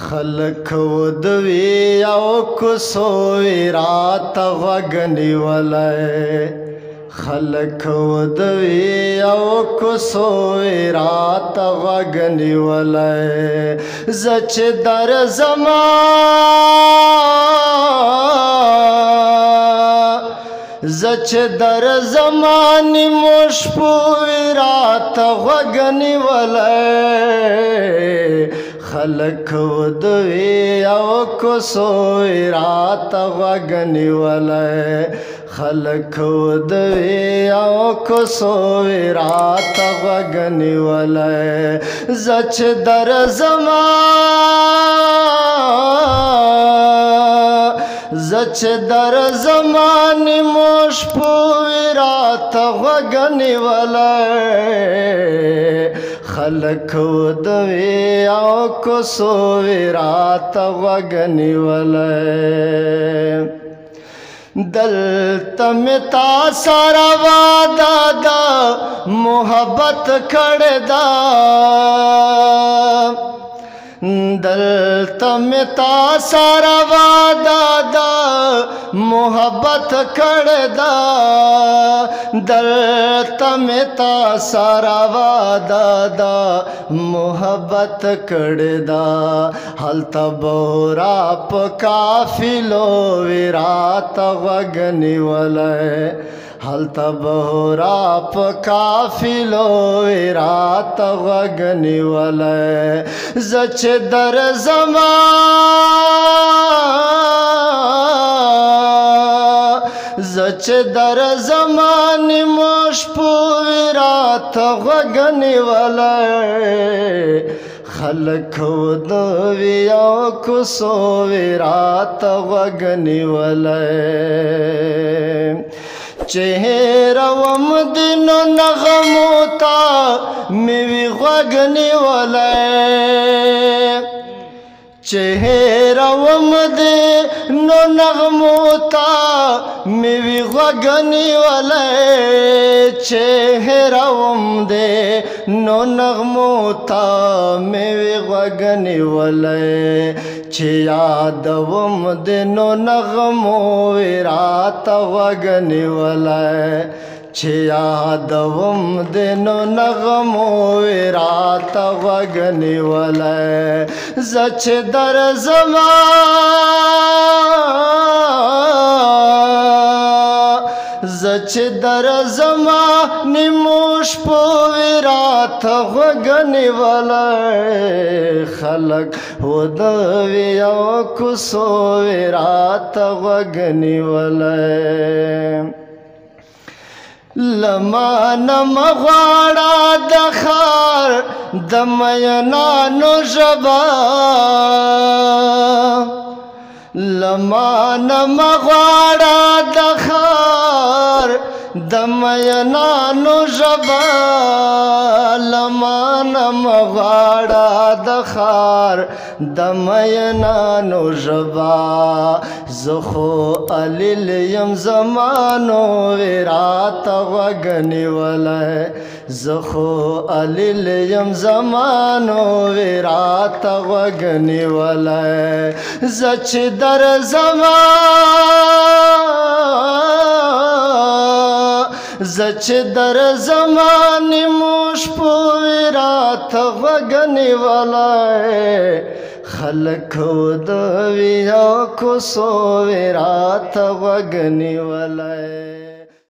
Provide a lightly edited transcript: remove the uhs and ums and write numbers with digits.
خلق ودوی او کسوی رات غگنی ولای خلق ودوی او کسوی رات غگنی ولای زچ در زمانی مشپوی رات غگنی ولای خلق ودوی او کسوی رات غگنی ولای خلق ودوی او کسوی رات غگنی ولای زچ در زمانی مشپوی رات غگنی ولای خلق ودوی او کسوی رات غگنی ولای دلتا میں تا سارا وعدہ دا محبت کڑدا دلتا میں تا سارا وعدہ دا محبت کڑدا دلتا میں تا سارا وعدہ دا محبت کڑدا حالتا بورا پا کافلو ویرات غگنی ولای حالتا بورا پا کافلو ویرات غگنی ولای زچ در زمانی مشپوی رات غگنی ولای خلق ودوی او کسوی رات غگنی ولای چهره وم دینو نغمو تا میوی غگنی ولای چهره وم دینو نغمو تا میوی غگنی ولای چهره وم دینو نغمو تا میوی غگنی ولای چه یادوم دینو نغمو رات غگنی ولای چه یادوم دینو نغمو رات غگنی ولای زچ در زمانی مشپوی رات غگنی ولای خلق ودوی او کسوی رات غگنی ولای لمانم غواړه د خار د مینانو ژبه لمانم غواړه د خار د مینانو ژبه لمانم غواړه د خار د مینانو ژبه زه خو علیل یم زمانو رات غگنی ولای زه خو علیل یم زمانو رات غگنی ولای زچ در زمانی مشپوی رات غگنی ولای خلق ودوی او کسوی رات غگنی ولای